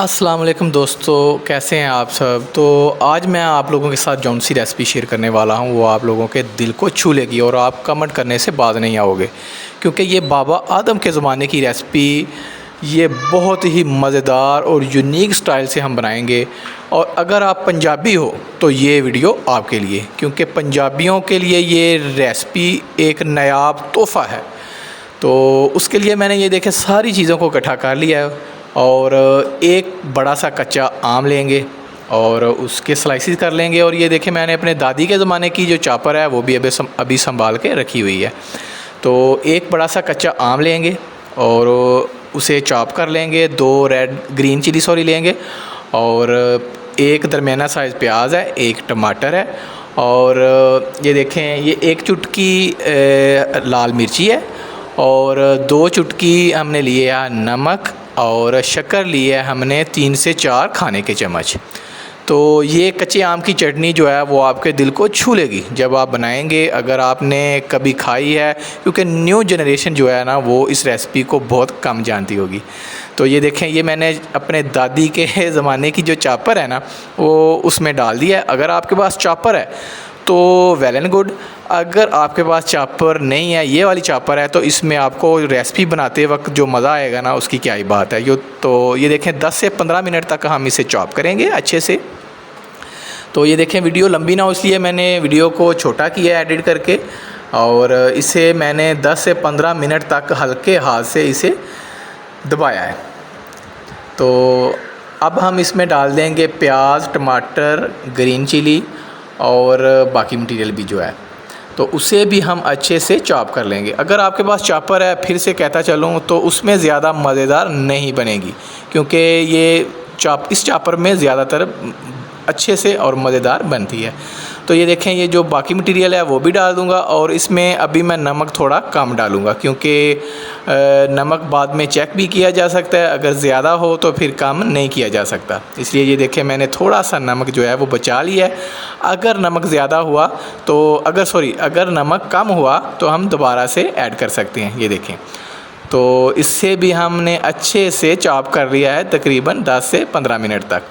अस्सलाम वालेकुम दोस्तों, कैसे हैं आप सब। तो आज मैं आप लोगों के साथ जौन सी रेसिपी शेयर करने वाला हूं वो आप लोगों के दिल को छू लेगी और आप कमेंट करने से बाज नहीं आओगे, क्योंकि ये बाबा आदम के ज़माने की रेसिपी ये बहुत ही मज़ेदार और यूनिक स्टाइल से हम बनाएंगे। और अगर आप पंजाबी हो तो ये वीडियो आपके लिए, क्योंकि पंजाबियों के लिए ये रेसिपी एक नायाब तोहफ़ा है। तो उसके लिए मैंने ये देखे सारी चीज़ों को इकट्ठा कर लिया है और एक बड़ा सा कच्चा आम लेंगे और उसके स्लाइसिस कर लेंगे। और ये देखें, मैंने अपने दादी के ज़माने की जो चॉपर है वो भी अभी संभाल के रखी हुई है। तो एक बड़ा सा कच्चा आम लेंगे और उसे चॉप कर लेंगे। 2 ग्रीन चिली लेंगे और एक दरमियाना साइज़ प्याज है, एक टमाटर है और ये देखें ये एक चुटकी लाल मिर्ची है और 2 चुटकी हमने लिए है नमक और शक्कर लिए है हमने 3 से 4 खाने के चम्मच। तो ये कच्चे आम की चटनी जो है वो आपके दिल को छू लेगी जब आप बनाएंगे, अगर आपने कभी खाई है, क्योंकि न्यू जनरेशन जो है ना वो इस रेसिपी को बहुत कम जानती होगी। तो ये देखें, ये मैंने अपने दादी के ज़माने की जो चॉपर है ना वो उसमें डाल दिया है। अगर आपके पास चॉपर है तो वेल एंड गुड, अगर आपके पास चॉपर नहीं है, ये वाली चॉपर है, तो इसमें आपको रेसिपी बनाते वक्त जो मज़ा आएगा ना उसकी क्या ही बात है। तो ये देखें 10 से 15 मिनट तक हम इसे चॉप करेंगे अच्छे से। तो ये देखें वीडियो लंबी ना हो इसलिए मैंने वीडियो को छोटा किया है एडिट करके, और इसे मैंने 10 से 15 मिनट तक हल्के हाथ से इसे दबाया है। तो अब हम इसमें डाल देंगे प्याज, टमाटर, ग्रीन चिली और बाकी मटेरियल भी जो है, तो उसे भी हम अच्छे से चॉप कर लेंगे। अगर आपके पास चॉपर है, फिर से कहता चलूँ, तो उसमें ज़्यादा मज़ेदार नहीं बनेगी, क्योंकि ये इस चॉपर में ज़्यादातर अच्छे से और मज़ेदार बनती है। तो ये देखें, ये जो बाकी मटेरियल है वो भी डाल दूंगा और इसमें अभी मैं नमक थोड़ा कम डालूंगा, क्योंकि नमक बाद में चेक भी किया जा सकता है, अगर ज़्यादा हो तो फिर कम नहीं किया जा सकता। इसलिए ये देखें, मैंने थोड़ा सा नमक जो है वो बचा लिया है। अगर नमक ज़्यादा हुआ तो अगर नमक कम हुआ तो हम दोबारा से ऐड कर सकते हैं। ये देखें, तो इससे भी हमने अच्छे से चॉप कर लिया है तकरीबन 10 से 15 मिनट तक।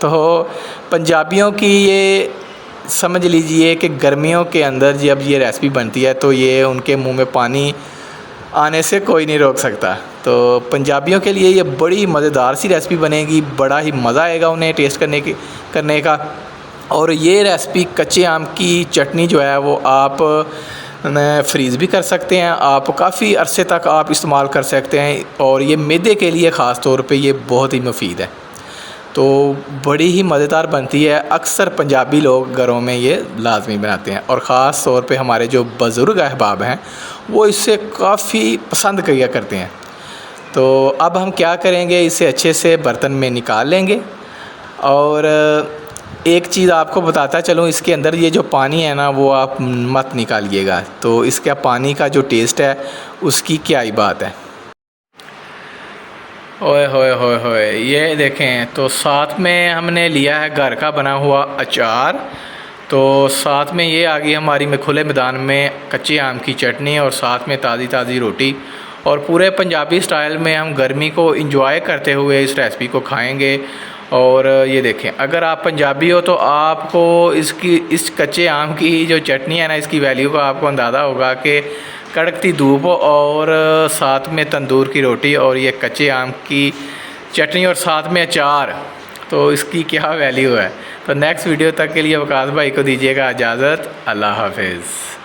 तो पंजाबियों की ये समझ लीजिए कि गर्मियों के अंदर जब ये रेसिपी बनती है तो ये उनके मुंह में पानी आने से कोई नहीं रोक सकता। तो पंजाबियों के लिए ये बड़ी मज़ेदार सी रेसिपी बनेगी, बड़ा ही मज़ा आएगा उन्हें टेस्ट करने का। और ये रेसिपी कच्चे आम की चटनी जो है वो आप फ्रीज़ भी कर सकते हैं, आप काफ़ी अरसे तक आप इस्तेमाल कर सकते हैं, और ये मैदे के लिए ख़ास तौर पे ये बहुत ही मुफीद है। तो बड़ी ही मज़ेदार बनती है। अक्सर पंजाबी लोग घरों में ये लाजमी बनाते हैं, और ख़ास तौर पे हमारे जो बुज़ुर्ग अहबाब हैं वो इससे काफ़ी पसंद किया करते हैं। तो अब हम क्या करेंगे, इसे अच्छे से बर्तन में निकाल लेंगे। और एक चीज़ आपको बताता चलूँ, इसके अंदर ये जो पानी है ना वो आप मत निकालिएगा, तो इसका पानी का जो टेस्ट है उसकी क्या ही बात है। ओए होए होए होए, ये देखें, तो साथ में हमने लिया है घर का बना हुआ अचार। तो साथ में ये आ गई हमारी में खुले मैदान में कच्चे आम की चटनी और साथ में ताज़ी ताज़ी रोटी, और पूरे पंजाबी स्टाइल में हम गर्मी को इंजॉय करते हुए इस रेसिपी को खाएंगे। और ये देखें, अगर आप पंजाबी हो तो आपको इस कच्चे आम की जो चटनी है ना, इसकी वैल्यू का आपको अंदाज़ा होगा कि कड़कती धूप और साथ में तंदूर की रोटी और ये कच्चे आम की चटनी और साथ में अचार, तो इसकी क्या वैल्यू है। तो नेक्स्ट वीडियो तक के लिए वकास भाई को दीजिएगा इजाज़त। अल्लाह हाफिज़।